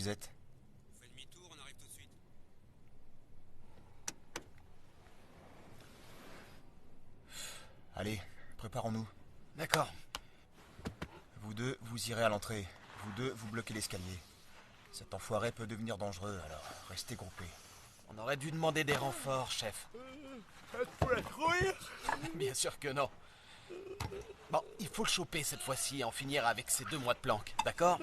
vous êtes? On fait demi-tour, on arrive tout de suite. Allez, préparons-nous. D'accord. Vous deux, vous irez à l'entrée. Vous deux, vous bloquez l'escalier. Cet enfoiré peut devenir dangereux, alors restez groupés. On aurait dû demander des renforts, chef. Pour la trouille? Bien sûr que non. Bon, il faut le choper cette fois-ci et en finir avec ces 2 mois de planque, d'accord?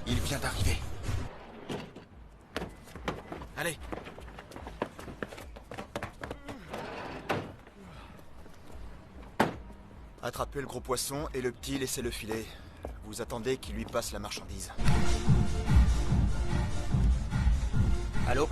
Il vient d'arriver. Allez. Attrapez le gros poisson et le petit, laissez-le filer. Vous attendez qu'il lui passe la marchandise. Allô?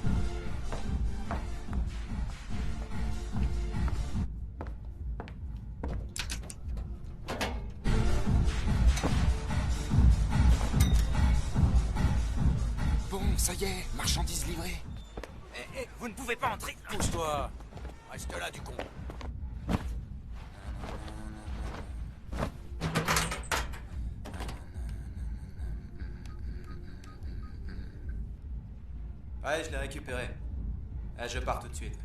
Bon, ça y est, marchandise livrée. Vous ne pouvez pas entrer. Pousse-toi. Reste là, du con. Ouais, je l'ai récupéré. Je pars tout de suite.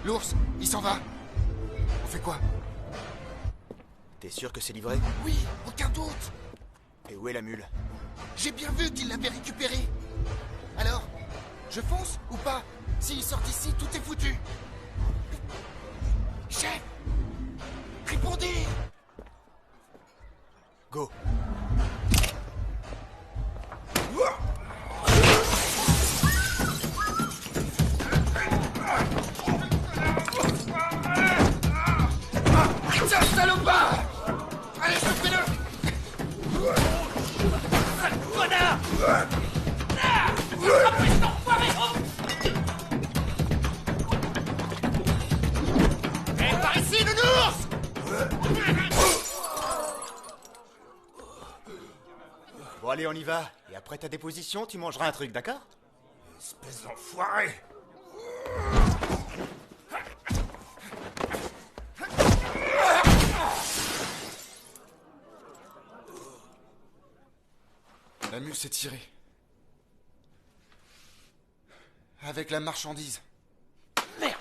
L'ours, il s'en va. On fait quoi? T'es sûr que c'est livré? Oui, aucun doute. Et où est la mule? J'ai bien vu qu'il l'avait récupéré. Alors, je fonce ou pas? S'il sort d'ici, tout est foutu. Chef! Répondez! Go. Tiens, salopard! Allez, chopez-le! Connard! Attrapez cet enfoiré! Hé, par ici, nounours! Bon, allez, on y va. Et après ta déposition, tu mangeras un truc, d'accord? Espèce d'enfoiré! La mule s'est tirée. Avec la marchandise. Merde!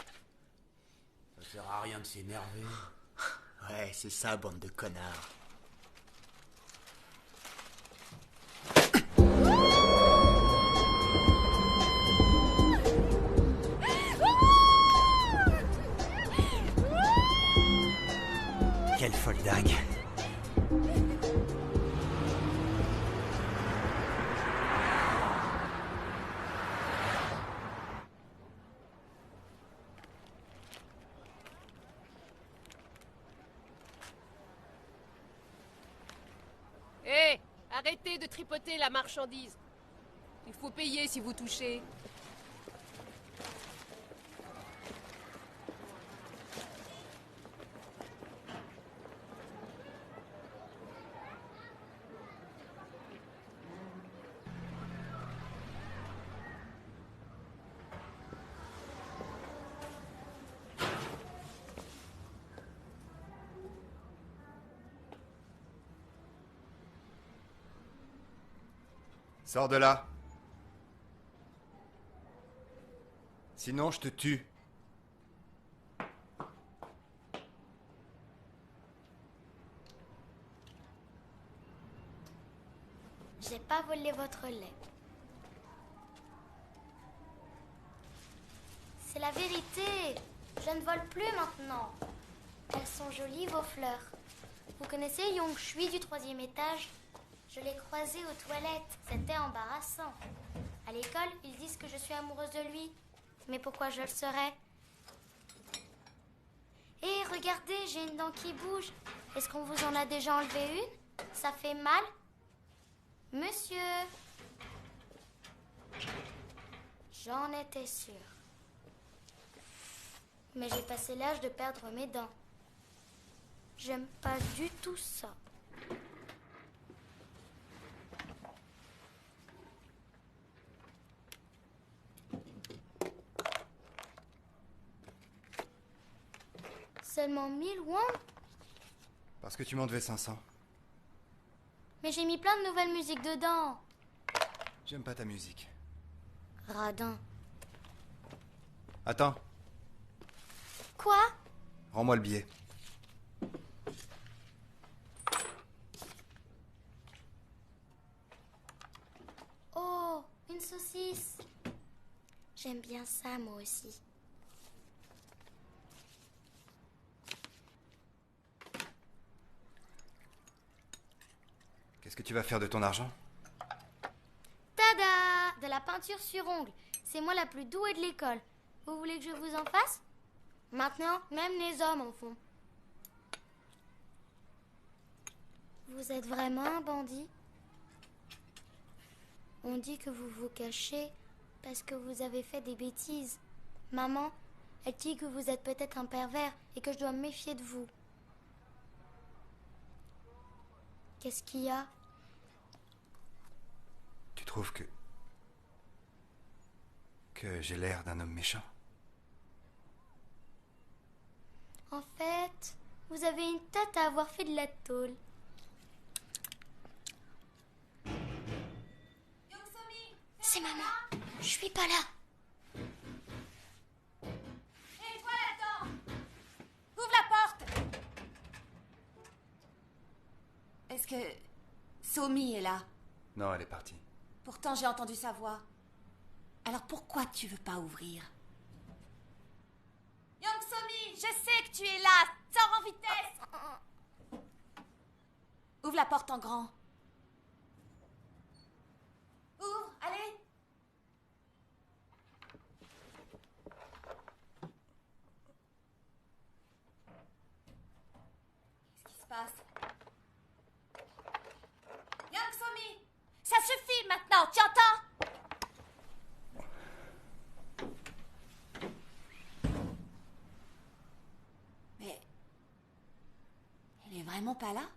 Ça sert à rien de s'énerver. Ouais, c'est ça, bande de connards. Quelle folle dingue. Hé, arrêtez de tripoter la marchandise. Il faut payer si vous touchez. Sors de là. Sinon, je te tue. J'ai pas volé votre lait. C'est la vérité. Je ne vole plus maintenant. Elles sont jolies, vos fleurs. Vous connaissez Yong Shui du 3e étage? Je l'ai croisé aux toilettes. C'était embarrassant. À l'école, ils disent que je suis amoureuse de lui. Mais pourquoi je le serais? Hé, regardez, j'ai une dent qui bouge. Est-ce qu'on vous en a déjà enlevé une? Ça fait mal? Monsieur? J'en étais sûre. Mais j'ai passé l'âge de perdre mes dents. J'aime pas du tout ça. Seulement 1000 won? Parce que tu m'en devais 500. Mais j'ai mis plein de nouvelles musiques dedans. J'aime pas ta musique. Radin. Attends, Quoi? rends-moi le billet. Oh, une saucisse. J'aime bien ça, moi aussi. Qu'est-ce que tu vas faire de ton argent? Tada! De la peinture sur ongles. C'est moi la plus douée de l'école. Vous voulez que je vous en fasse? Maintenant, même les hommes en font. Vous êtes vraiment un bandit? On dit que vous vous cachez parce que vous avez fait des bêtises. Maman, elle dit que vous êtes peut-être un pervers et que je dois me méfier de vous. Qu'est-ce qu'il y a? Tu trouves que j'ai l'air d'un homme méchant? En fait, vous avez une tête à avoir fait de la tôle. C'est maman. Je suis pas là. Hé, toi là-dedans! Ouvre la porte! Est-ce que Somi est là? Non, elle est partie. Pourtant, j'ai entendu sa voix. Alors pourquoi tu veux pas ouvrir? Young Somi, je sais que tu es là! Sors en vitesse! Ouvre la porte en grand. Ouvre, allez! Qu'est-ce qui se passe? Young Somi! Ça suffit maintenant, tu entends? Mais... elle est vraiment pas là?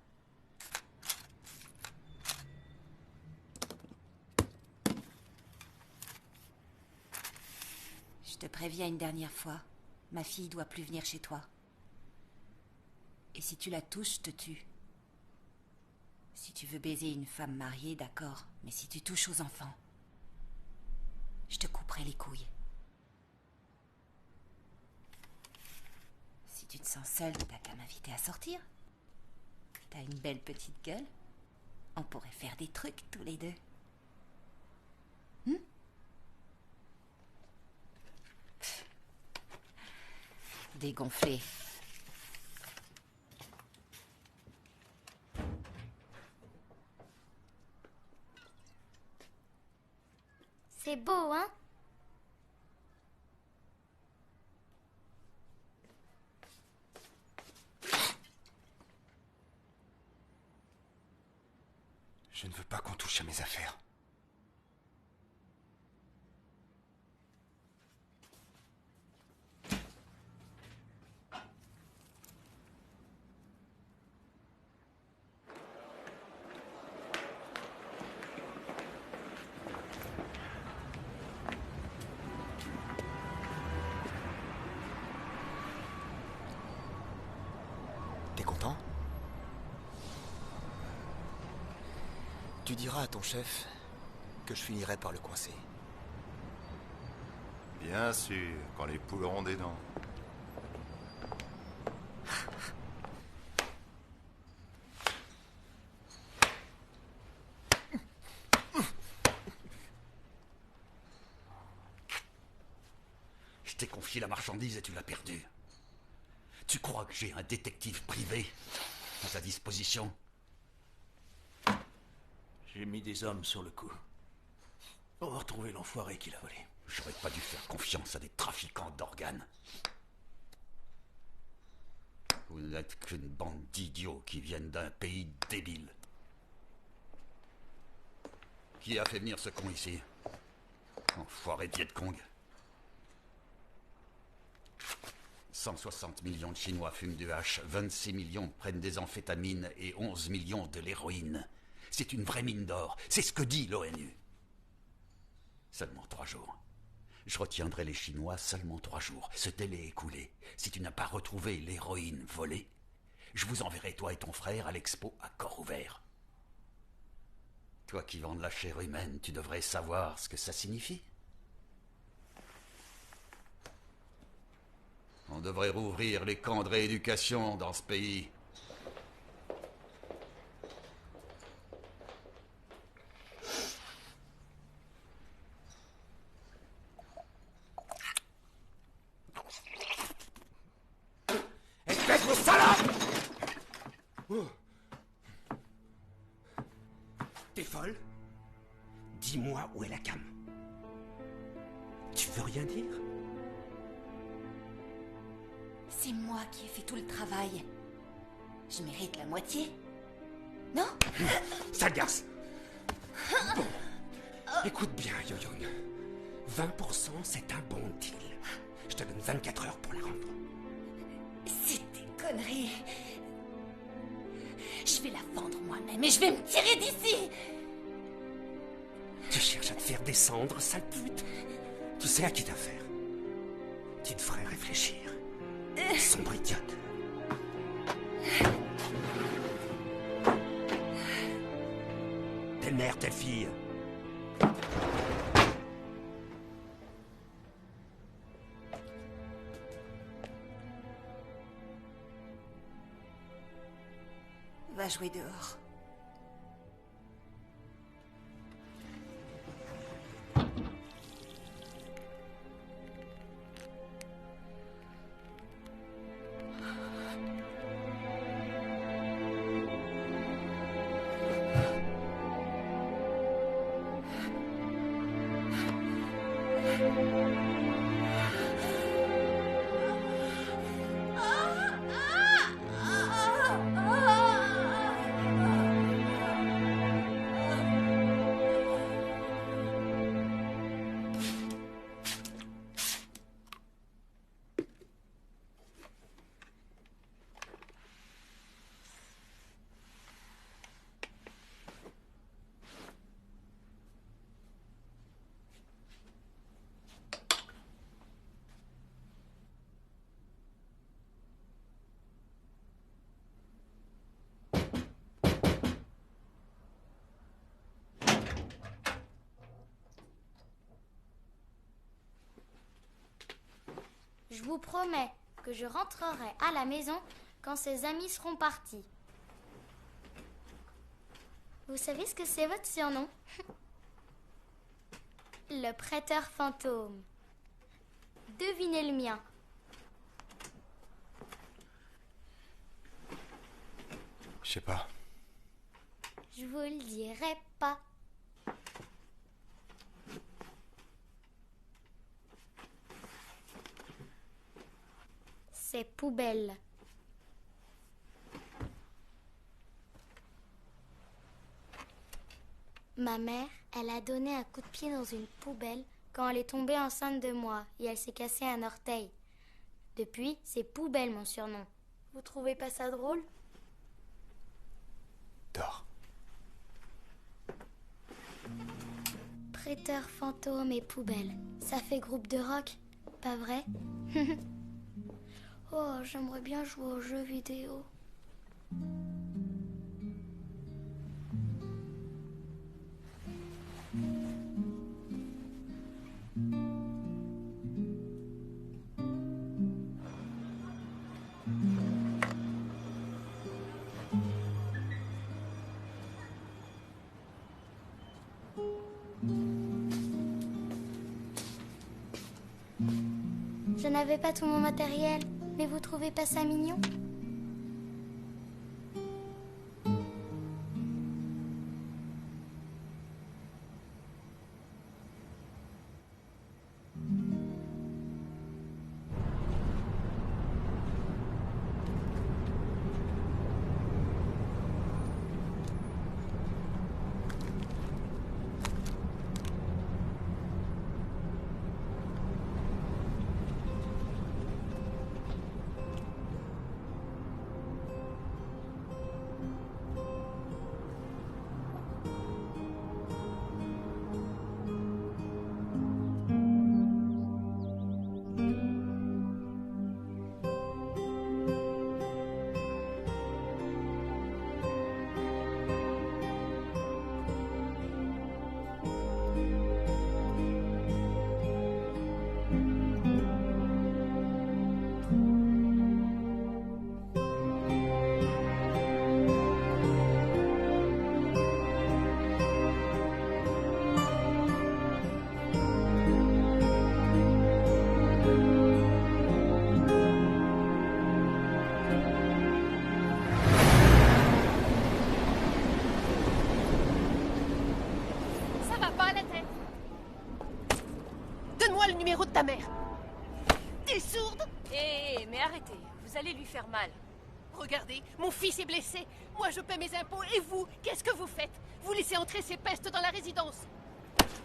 Je te préviens une dernière fois. Ma fille doit plus venir chez toi. Et si tu la touches, je te tue. Si tu veux baiser une femme mariée, d'accord. Mais si tu touches aux enfants, je te couperai les couilles. Si tu te sens seule, t'as qu'à m'inviter à sortir. T'as une belle petite gueule. On pourrait faire des trucs tous les deux. Dégonflé. C'est beau, hein? Je ne veux pas qu'on touche à mes affaires. T'es content? Tu diras à ton chef que je finirai par le coincer. Bien sûr, quand les poules auront des dents. Je t'ai confié la marchandise et tu l'as perdue. Tu crois que j'ai un détective privé à ta disposition? J'ai mis des hommes sur le coup. On va retrouver l'enfoiré qui l'a volé. J'aurais pas dû faire confiance à des trafiquants d'organes. Vous n'êtes qu'une bande d'idiots qui viennent d'un pays débile. Qui a fait venir ce con ici? Enfoiré de Viet Cong. 160 millions de Chinois fument du hache, 26 millions prennent des amphétamines et 11 millions de l'héroïne. C'est une vraie mine d'or, c'est ce que dit l'ONU. Seulement 3 jours. Je retiendrai les Chinois seulement 3 jours. Ce délai écoulé, si tu n'as pas retrouvé l'héroïne volée, je vous enverrai, toi et ton frère, à l'expo à corps ouvert. Toi qui vends de la chair humaine, tu devrais savoir ce que ça signifie. On devrait rouvrir les camps de rééducation dans ce pays. Espèce de salope! T'es folle? Dis-moi où est la cam. Tu veux rien dire? C'est moi qui ai fait tout le travail. Je mérite la moitié. Non? Ça agace. Bon. Écoute bien, Yo-Young. 20%, c'est un bon deal. Je te donne 24 heures pour la rendre. C'est des conneries. Je vais la vendre moi-même et je vais me tirer d'ici. Tu cherches à te faire descendre, sale pute. Tu sais à qui t'affaire. Tu devrais réfléchir. Sombre idiote. Telle mère, telle fille. Va jouer dehors. Je vous promets que je rentrerai à la maison quand ses amis seront partis. Vous savez ce que c'est votre surnom? Le prêteur fantôme. Devinez le mien. Je sais pas. Je vous le dirai pas. C'est poubelle. Ma mère, elle a donné un coup de pied dans une poubelle quand elle est tombée enceinte de moi et elle s'est cassé un orteil. Depuis, c'est Poubelle mon surnom. Vous trouvez pas ça drôle? Dors. Prêteur fantôme et Poubelle, ça fait groupe de rock, pas vrai? Oh, j'aimerais bien jouer aux jeux vidéo. Je n'avais pas tout mon matériel, mais vous trouvez pas ça mignon? Donne-moi le numéro de ta mère. T'es sourde? Hé, mais arrêtez, vous allez lui faire mal. Regardez, mon fils est blessé. Moi, je paie mes impôts. Et vous, qu'est-ce que vous faites? Vous laissez entrer ces pestes dans la résidence.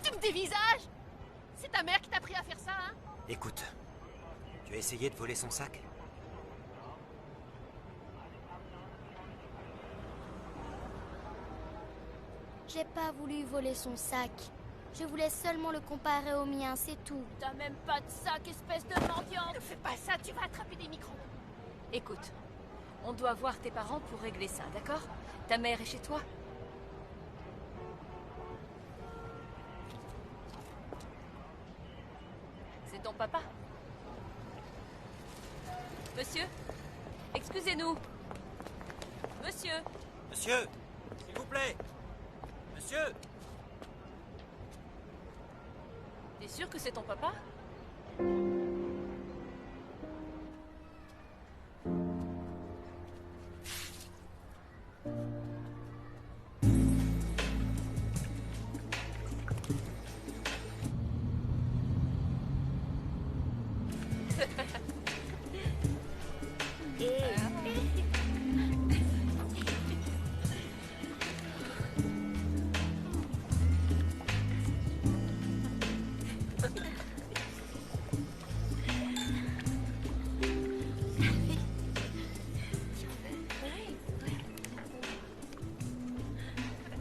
Tu me dévisages? C'est ta mère qui t'a appris à faire ça, hein? Écoute, tu as essayé de voler son sac? J'ai pas voulu voler son sac. Je voulais seulement le comparer au mien, c'est tout. T'as même pas de sac, espèce de mendiante. Ne fais pas ça, tu vas attraper des microbes. Écoute, on doit voir tes parents pour régler ça, d'accord? Ta mère est chez toi? C'est ton papa? Monsieur? Excusez-nous. Monsieur? Monsieur, s'il vous plaît. Monsieur. T'es sûr que c'est ton papa?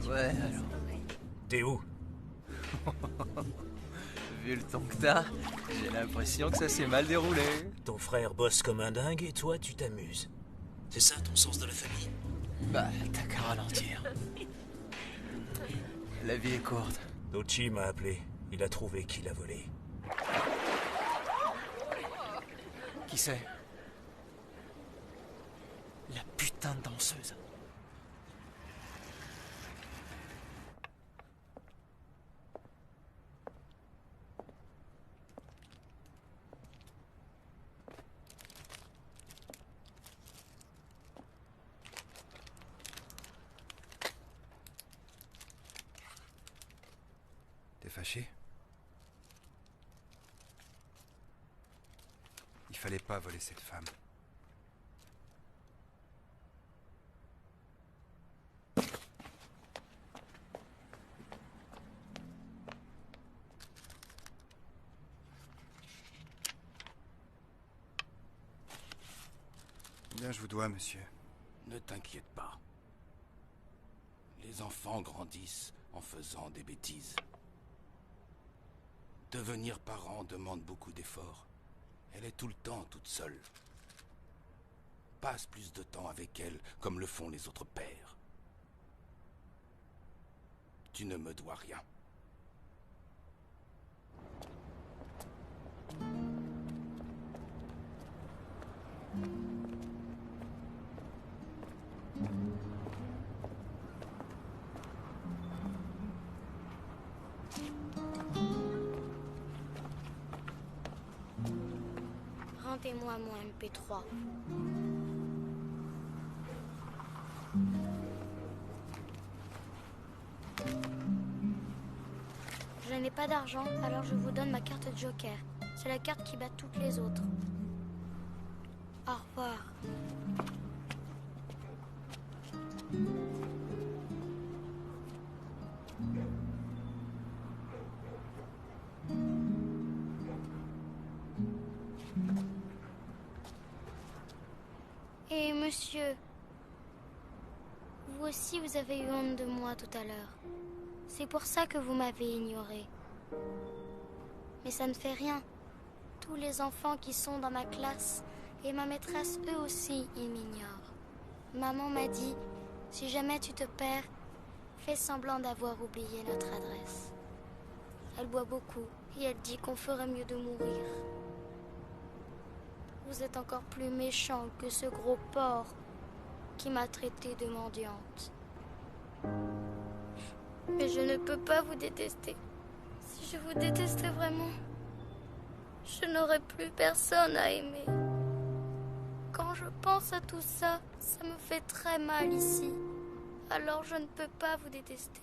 Ouais, alors. T'es où? Vu le temps que t'as, j'ai l'impression que ça s'est mal déroulé. Ton frère bosse comme un dingue et toi, tu t'amuses. C'est ça ton sens de la famille? Bah, t'as qu'à ralentir. La vie est courte. Dochi m'a appelé. Il a trouvé qui l'a volé. Qui c'est? La putain de danseuse. T'es fâché? Il fallait pas voler cette femme. Combien je vous dois, monsieur? Ne t'inquiète pas. Les enfants grandissent en faisant des bêtises. Devenir parent demande beaucoup d'efforts. Elle est tout le temps toute seule. Passe plus de temps avec elle, comme le font les autres pères. Tu ne me dois rien. Fais-moi mon MP3. Je n'ai pas d'argent, alors je vous donne ma carte de Joker. C'est la carte qui bat toutes les autres. Au revoir. Et monsieur, vous aussi vous avez eu honte de moi tout à l'heure. C'est pour ça que vous m'avez ignoré. Mais ça ne fait rien. Tous les enfants qui sont dans ma classe et ma maîtresse, eux aussi, ils m'ignorent. Maman m'a dit, si jamais tu te perds, fais semblant d'avoir oublié notre adresse. Elle boit beaucoup et elle dit qu'on ferait mieux de mourir. Vous êtes encore plus méchant que ce gros porc qui m'a traité de mendiante. Mais je ne peux pas vous détester. Si je vous détestais vraiment, je n'aurais plus personne à aimer. Quand je pense à tout ça, ça me fait très mal ici. Alors je ne peux pas vous détester.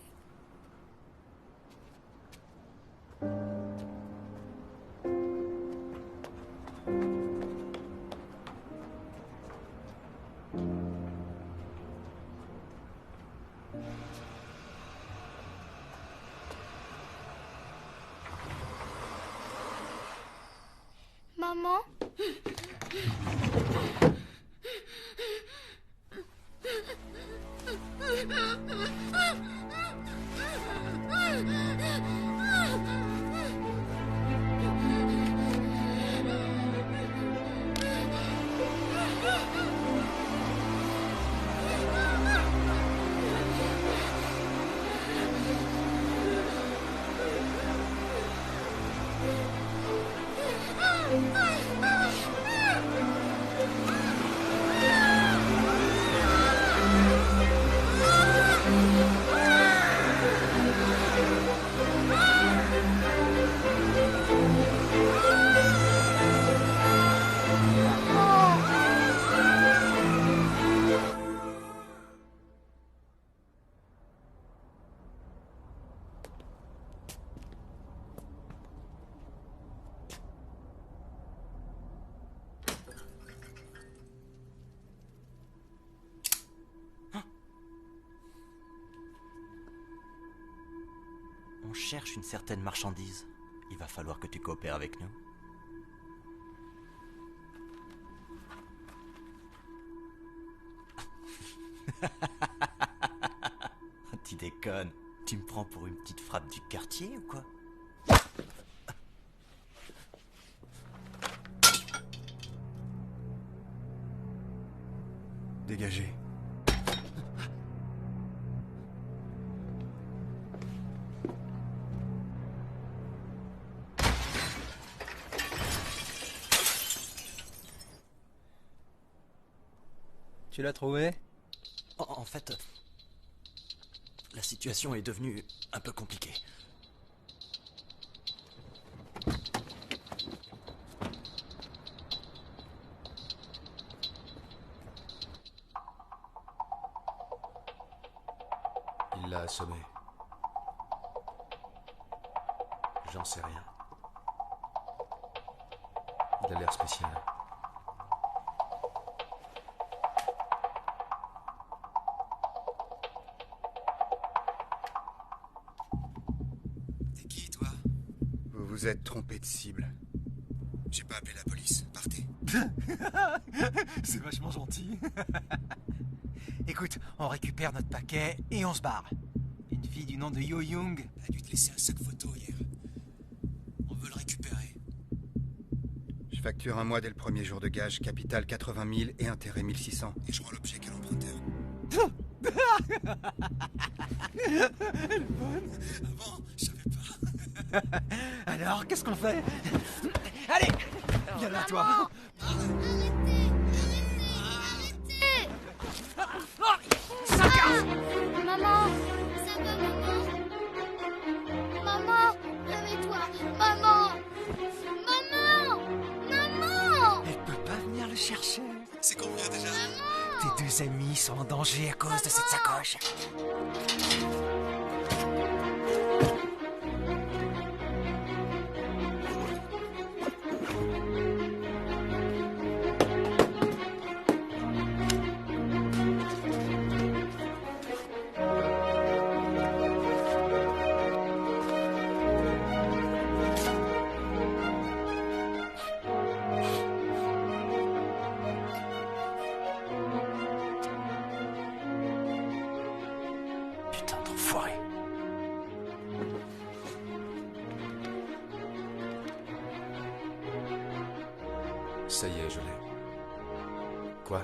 Maman? On cherche une certaine marchandise. Il va falloir que tu coopères avec nous. Tu déconnes. Tu me prends pour une petite frappe du quartier ou quoi? Dégagez. Tu l'as trouvé? En fait, la situation est devenue un peu compliquée. Il l'a assommé. J'en sais rien. Il a l'air spécial. T'es qui, toi? Vous vous êtes trompé de cible. J'ai pas appelé la police. Partez. C'est vachement gentil. Écoute, on récupère notre paquet et on se barre. Une fille du nom de Yo Young a dû te laisser un sac photo hier. On veut le récupérer. Je facture un mois dès le premier jour de gage, capital 80 000 et intérêt 1600. Et je rends l'objet qu'à l'emprunteur. Elle est bonne. Ah bon, je savais pas. Alors, qu'est-ce qu'on fait? Allez, viens là, toi. Maman, ça va, maman? Maman, réveille-toi. Maman! Maman! Maman! Elle peut cherchais. C'est combien déjà? Tes deux amis sont en danger à cause de cette sacoche. Putain d'enfoiré. Ça y est, je l'ai. Quoi?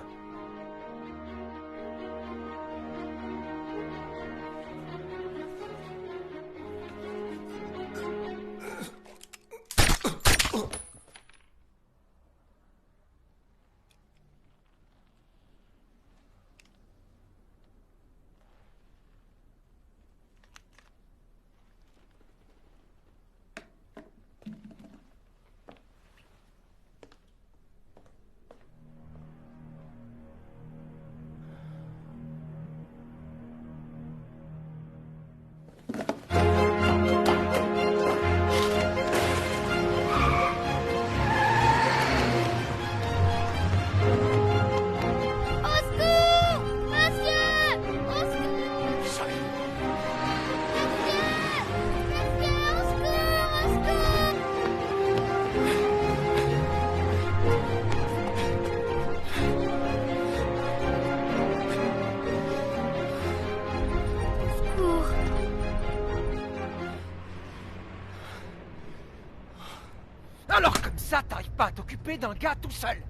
Alors comme ça, t'arrives pas à t'occuper d'un gars tout seul.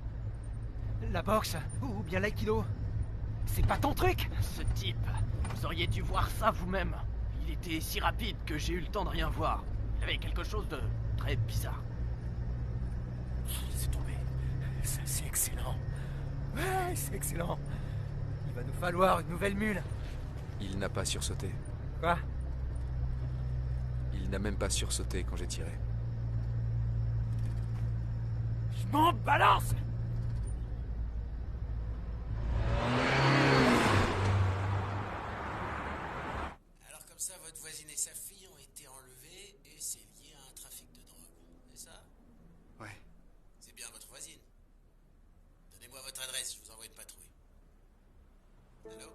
La boxe, ou bien l'aïkido, c'est pas ton truc. Ce type, vous auriez dû voir ça vous-même. Il était si rapide que j'ai eu le temps de rien voir. Il avait quelque chose de très bizarre. Laissez tomber. Ça, c'est excellent. Ouais, c'est excellent. Il va nous falloir une nouvelle mule. Il n'a pas sursauté. Quoi? Il n'a même pas sursauté quand j'ai tiré. Je m'en balance! Alors comme ça, votre voisine et sa fille ont été enlevées et c'est lié à un trafic de drogue. C'est ça? Ouais. C'est bien votre voisine. Donnez-moi votre adresse, je vous envoie une patrouille. Allô?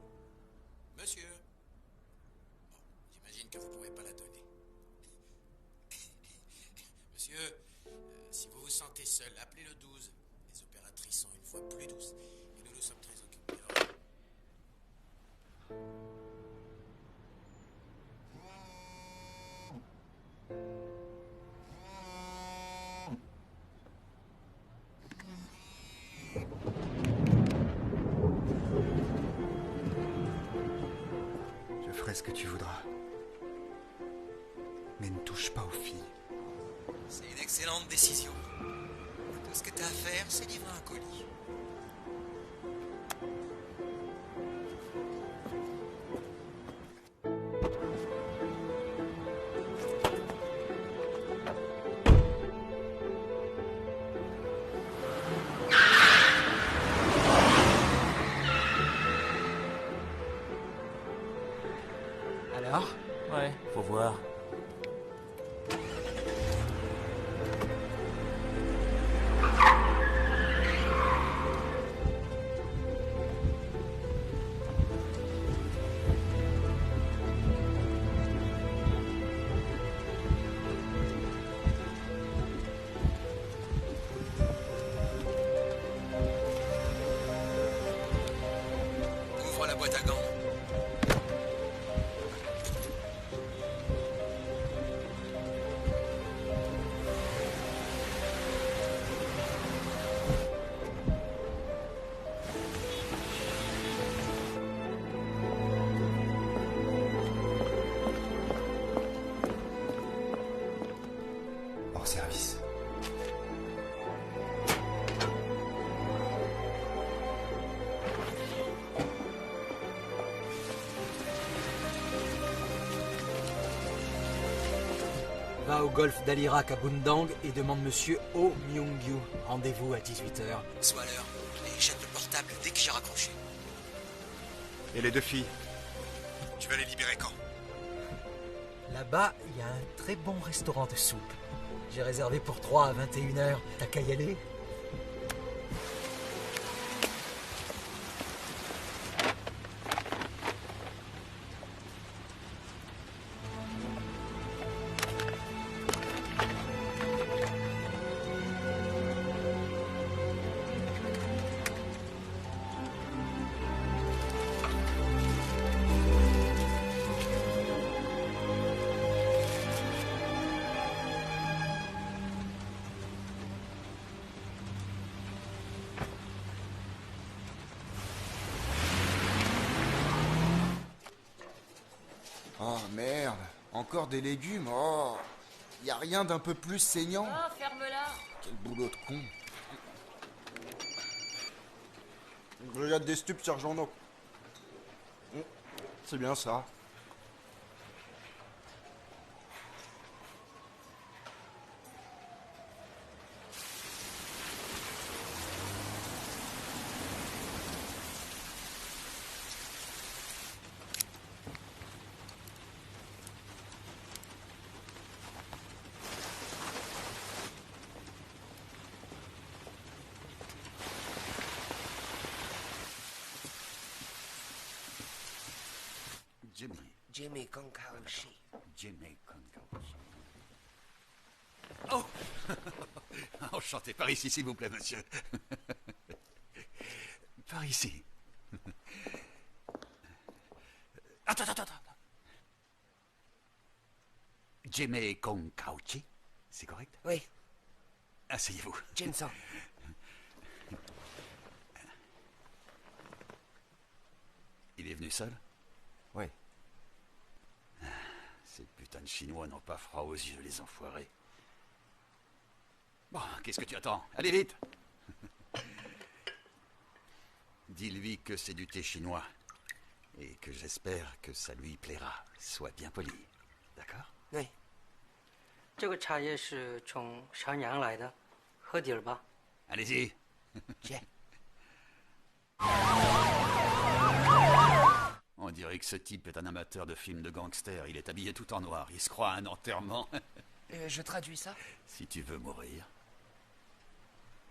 Monsieur? Bon, j'imagine que vous pouvez pas la donner. Monsieur, si vous vous sentez seul, appelez le 12. Les opératrices sont une fois plus douces et nous sommes très occupés. Alors... Je ferai ce que tu voudras. Mais ne touche pas aux filles. C'est une excellente décision. Tout ce que t'as à faire, c'est livrer un colis. Alors? Ouais. Faut voir. Ouvre la boîte à gants. Hors service. Va au golfe d'Alirak à Bundang et demande monsieur Oh Myung-gyu. Rendez-vous à 18h. Soit l'heure. portable dès que j'ai raccroché. Et les 2 filles? Tu vas les libérer quand? Là-bas, il y a un très bon restaurant de soupe. J'ai réservé pour 3 à 21h. T'as qu'à y aller? Oh merde, encore des légumes, oh. Y a rien d'un peu plus saignant? Oh, ferme-la. Quel boulot de con. Brigade des stupes, sergent No. C'est bien ça. Jimmy Konkauchi. Jimmy Konkauchi. Oh Enchanté. Par ici, s'il vous plaît, monsieur. Par ici. Attends. Jimmy Konkauchi, c'est correct? Oui. Asseyez-vous. Jinsan. Il est venu seul? Oui. Ces putains de Chinois n'ont pas froid aux yeux, les enfoirés. Bon, qu'est-ce que tu attends? Allez vite! Dis-lui que c'est du thé chinois. Et que j'espère que ça lui plaira. Sois bien poli. D'accord? Oui. 这个茶叶是从长阳来的，喝点儿吧。 Allez-y. On dirait que ce type est un amateur de films de gangsters. Il est habillé tout en noir. Il se croit à un enterrement. Je traduis ça? Si tu veux mourir.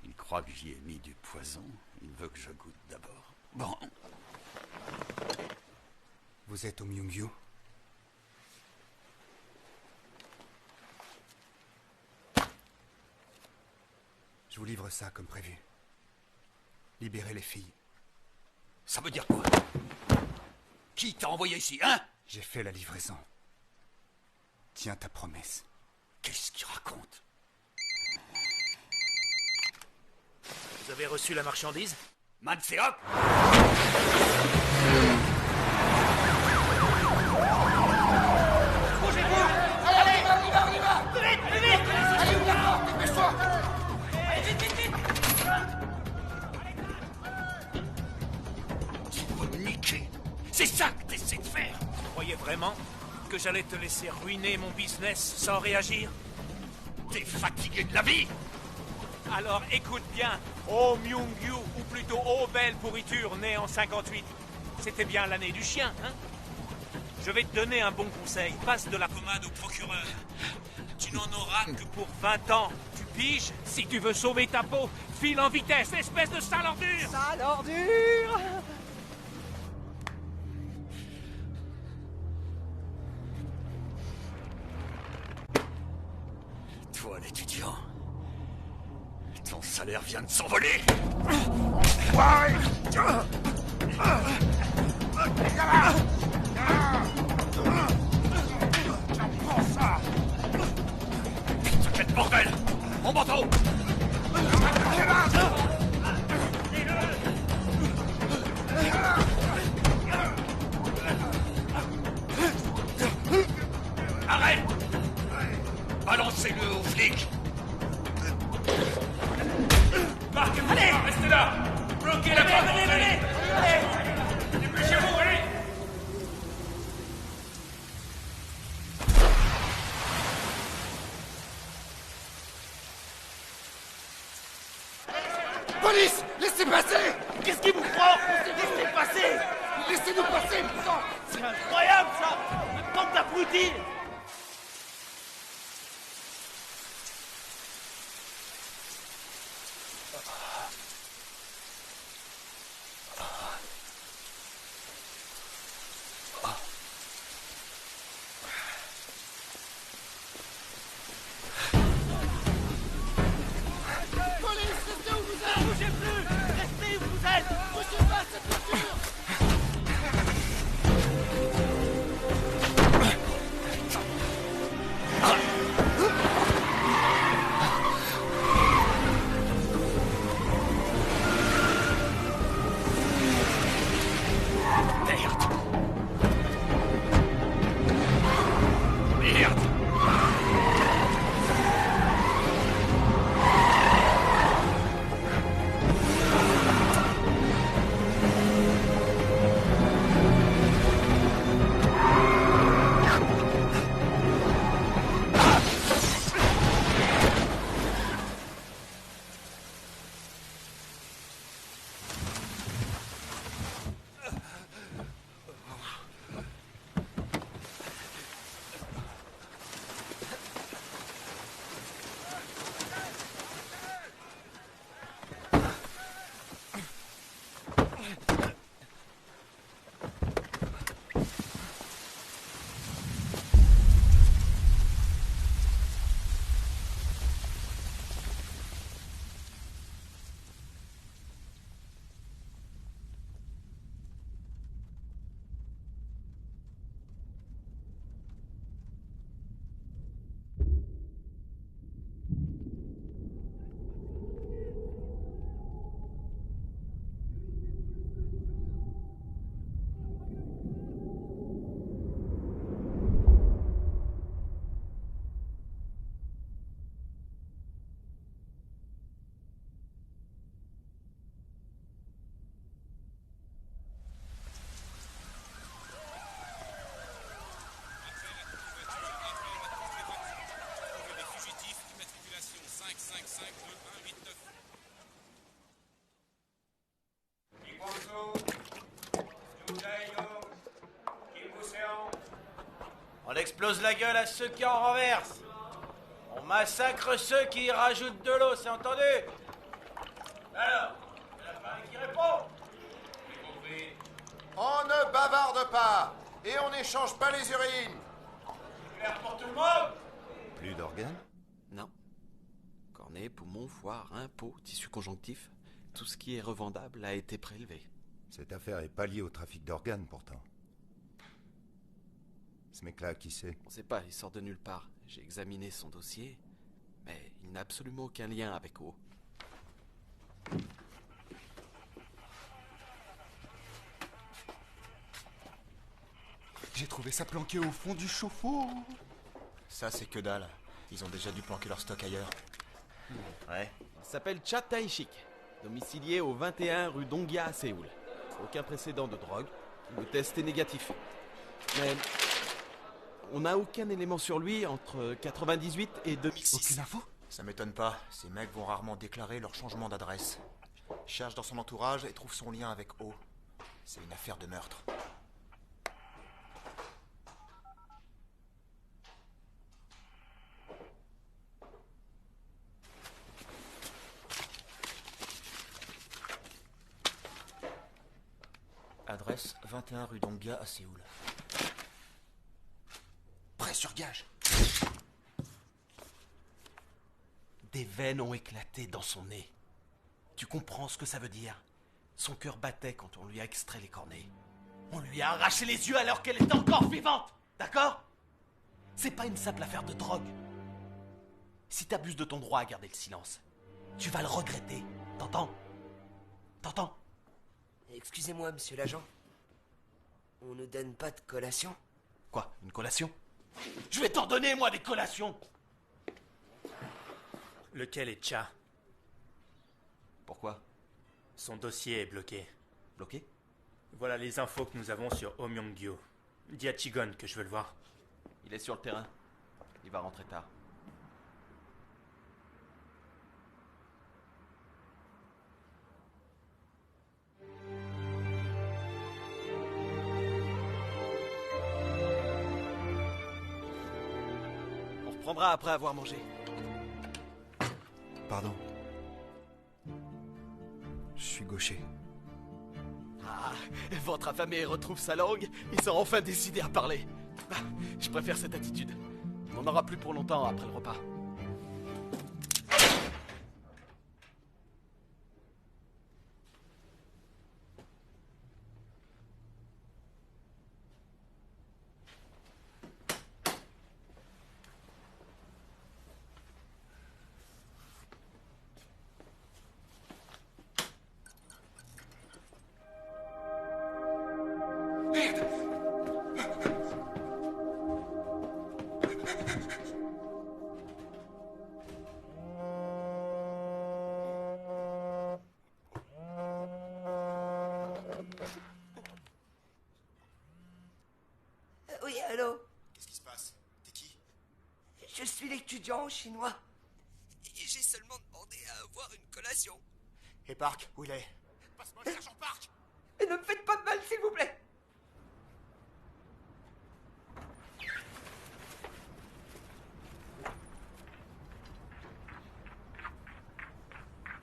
Il croit que j'y ai mis du poison. Il veut que je goûte d'abord. Bon. Vous êtes au Myungyu? Je vous livre ça comme prévu. Libérez les filles. Ça veut dire quoi? Qui t'a envoyé ici, hein? J'ai fait la livraison. Tiens ta promesse. Qu'est-ce qu'il raconte? Vous avez reçu la marchandise? Manseok! Bougez-vous! Allez, on y va! Plus vite! Allez, ouvre la porte, dépêche-toi! Allez, vite! Tu vas me niquer! C'est ça que t'essaies de faire! Tu croyais vraiment que j'allais te laisser ruiner mon business sans réagir? T'es fatigué de la vie? Alors écoute bien, Oh Myungyu, ou plutôt Oh belle pourriture née en 58. C'était bien l'année du chien, hein? Je vais te donner un bon conseil. Passe de la pommade au procureur. Tu n'en auras que pour 20 ans. Tu piges? Si tu veux sauver ta peau, file en vitesse, espèce de sale ordure! Sale ordure! Toi, l'étudiant, ton salaire vient de s'envoler. Putain, quel bordel! Mon manteau! Arrête! Balancez-le aux flics! Allez! Restez là! Bloquez la porte! Allez! dit! Police, restez où vous êtes! Bougez plus! Restez où vous êtes! Bougez pas, cette voiture! Merde! Merde! On explose la gueule à ceux qui en renversent. On massacre ceux qui y rajoutent de l'eau, c'est entendu? Alors, il y en a pas un qui répond? J'ai compris. On ne bavarde pas et on n'échange pas les urines. C'est clair pour tout le monde? Plus d'organes? Non. Cornée, poumon, foie, rein, peau, tissu conjonctif, tout ce qui est revendable a été prélevé. Cette affaire est pas liée au trafic d'organes pourtant. Ce mec-là, qui c'est? On sait pas, il sort de nulle part. J'ai examiné son dossier, mais il n'a absolument aucun lien avec O. J'ai trouvé ça planqué au fond du chauffe-eau. Ça, c'est que dalle. Ils ont déjà dû planquer leur stock ailleurs. Ouais. Il s'appelle Cha Tae-shik, domicilié au 21 rue Donghia à Séoul. Aucun précédent de drogue. Le test est négatif. Mais on n'a aucun élément sur lui entre 98 et 2006. Aucune info? Ça m'étonne pas. Ces mecs vont rarement déclarer leur changement d'adresse. Cherche dans son entourage et trouve son lien avec O. C'est une affaire de meurtre. Adresse 21 rue Donghia à Séoul. Prêt sur gage. Des veines ont éclaté dans son nez. Tu comprends ce que ça veut dire? Son cœur battait quand on lui a extrait les cornets. On lui a arraché les yeux alors qu'elle était encore vivante. D'accord? C'est pas une simple affaire de drogue. Si t'abuses de ton droit à garder le silence, tu vas le regretter. T'entends? T'entends? Excusez-moi, monsieur l'agent. On ne donne pas de collation? Quoi? Une collation? Je vais t'en donner, moi, des collations! Lequel est Cha? Pourquoi? Son dossier est bloqué. Bloqué? Voilà les infos que nous avons sur Oh Myung-gyu. Dis à Chigon que je veux le voir. Il est sur le terrain. Il va rentrer tard. prendras après avoir mangé. Pardon. Je suis gaucher. Ah, votre affamé retrouve sa langue, il s'est enfin décidé à parler. Ah, je préfère cette attitude. On n'en aura plus pour longtemps après le repas. Oui, allô? Qu'est-ce qui se passe? T'es qui? Je suis l'étudiant chinois. Et j'ai seulement demandé à avoir une collation. Et Park, où il est? Passe-moi le sergent Park! Et ne me faites pas de mal, s'il vous plaît.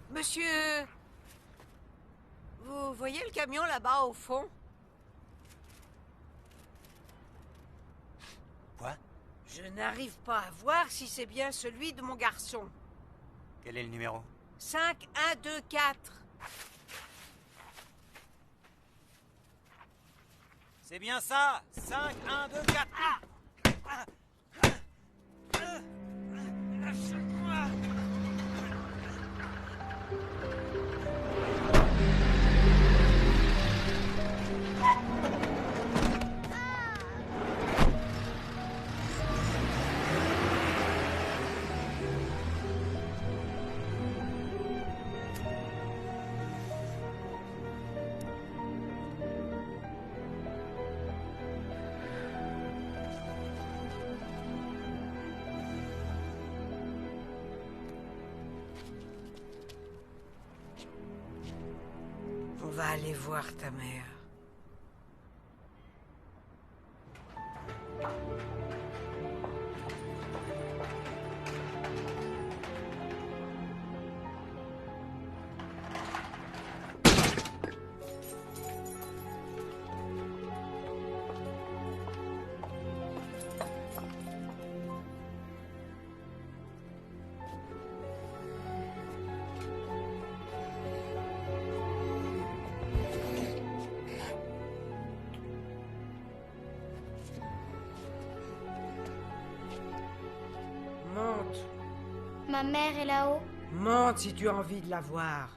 Monsieur... Vous voyez le camion là-bas au fond? Quoi? Je n'arrive pas à voir si c'est bien celui de mon garçon. Quel est le numéro? 5, 1, 2, 4. C'est bien ça! 5, 1, 2, 4! Lâchez-moi! On va aller voir ta mère. Monte. Ma mère est là-haut. Monte si tu as envie de la voir.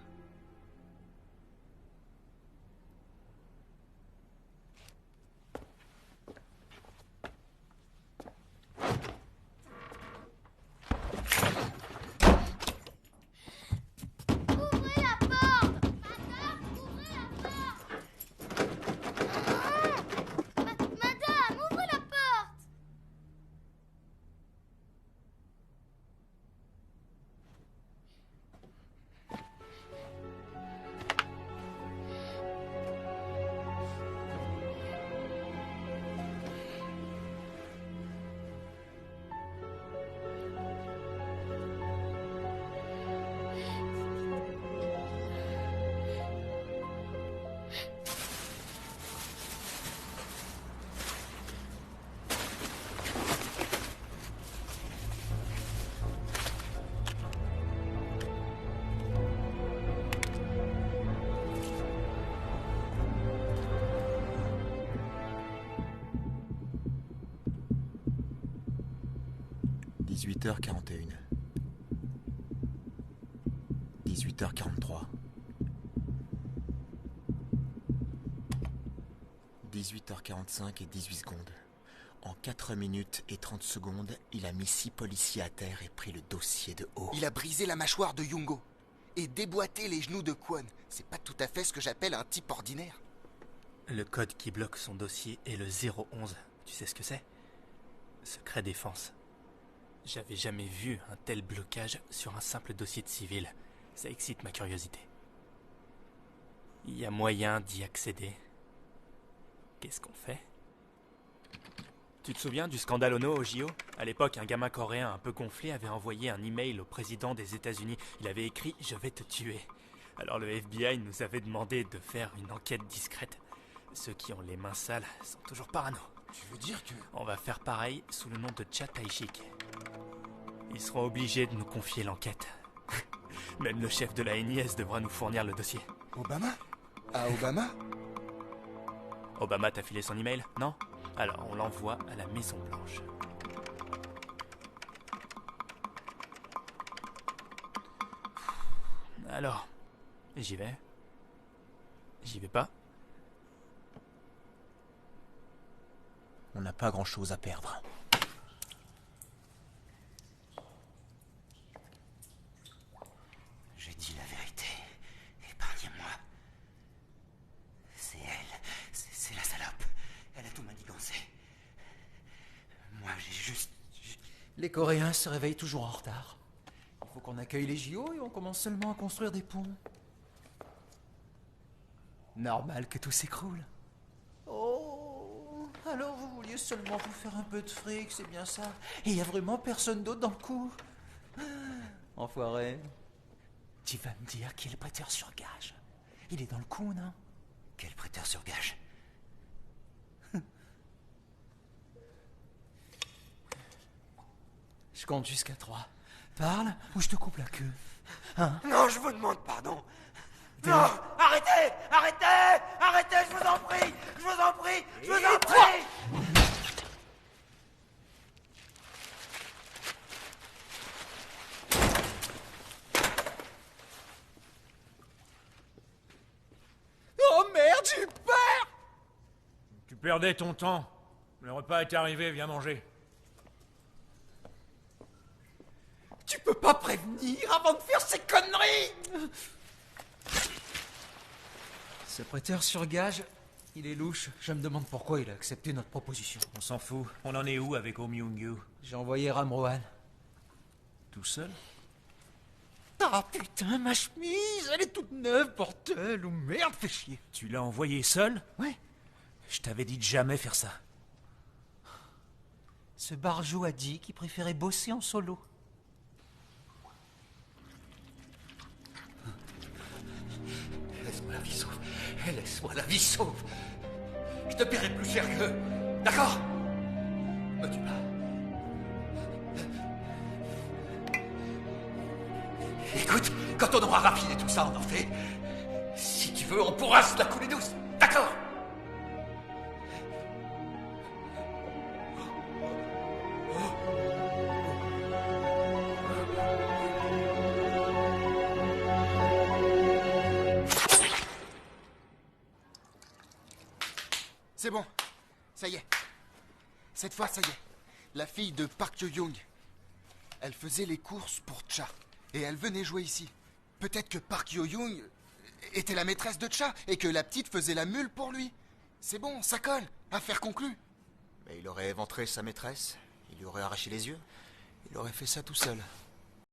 Ouvrez la porte! Madame, ouvrez la porte! Madame, ouvrez la porte! – 18h41. 18h43. 18h45 et 18 secondes. En 4 minutes et 30 secondes, il a mis 6 policiers à terre et pris le dossier de haut. Il a brisé la mâchoire de Yungo et déboîté les genoux de Kwon. C'est pas tout à fait ce que j'appelle un type ordinaire. Le code qui bloque son dossier est le 011. Tu sais ce que c'est? Secret défense. J'avais jamais vu un tel blocage sur un simple dossier de civil. Ça excite ma curiosité. Il y a moyen d'y accéder. Qu'est-ce qu'on fait? Tu te souviens du scandale Ono au JO? À l'époque, un gamin coréen un peu gonflé avait envoyé un email au président des États-Unis. Il avait écrit « Je vais te tuer ». Alors le FBI nous avait demandé de faire une enquête discrète. Ceux qui ont les mains sales sont toujours parano. Tu veux dire que... On va faire pareil sous le nom de Cha Tae-shik. Ils seront obligés de nous confier l'enquête. Même le chef de la NIS devra nous fournir le dossier. Obama? À Obama? Obama t'a filé son email, non? Alors on l'envoie à la Maison Blanche. Alors, j'y vais? J'y vais pas? On n'a pas grand-chose à perdre. J'ai dit la vérité. Épargnez-moi. C'est elle. C'est la salope. Elle a tout manigancé. Moi, j'ai juste... Les Coréens se réveillent toujours en retard. Il faut qu'on accueille les JO et on commence seulement à construire des ponts. Normal que tout s'écroule. Oh, alors vous vouliez seulement vous faire un peu de fric, c'est bien ça? Et il n'y a vraiment personne d'autre dans le coup? Enfoiré. Tu vas me dire qui est le prêteur sur gage. Il est dans le coup, non? Quel prêteur sur gage? Je compte jusqu'à 3. Parle ou je te coupe la queue. Hein? Non, je vous demande pardon. Des- Non, arrêtez, arrêtez, arrêtez, je vous en prie, je vous en prie, je vous en prie. Oh merde, j'ai peur! Tu perdais ton temps. Le repas est arrivé, viens manger. Tu peux pas prévenir avant de faire ces conneries! Ce prêteur sur gage, il est louche. Je me demande pourquoi il a accepté notre proposition. On s'en fout. On en est où avec Oh Myung-gyu? J'ai envoyé Ramrohan. Tout seul? Ah putain, ma chemise, elle est toute neuve, bordel, ou merde, fais chier. Tu l'as envoyé seul? Ouais. Je t'avais dit de jamais faire ça. Ce barjot a dit qu'il préférait bosser en solo. Laisse-moi la vie sauve. Laisse-moi la vie sauve. Je te paierai plus cher qu'eux. D'accord? Me tue pas. Écoute, quand on aura raffiné tout ça, on en fait. Si tu veux, on pourra se la couler douce. D'accord? C'est bon. Ça y est. Cette fois, ça y est. La fille de Park Yo-young. Elle faisait les courses pour Cha. Et elle venait jouer ici. Peut-être que Park Yo-young était la maîtresse de Cha et que la petite faisait la mule pour lui. C'est bon, ça colle. Affaire conclue. Mais il aurait éventré sa maîtresse, il lui aurait arraché les yeux, il aurait fait ça tout seul.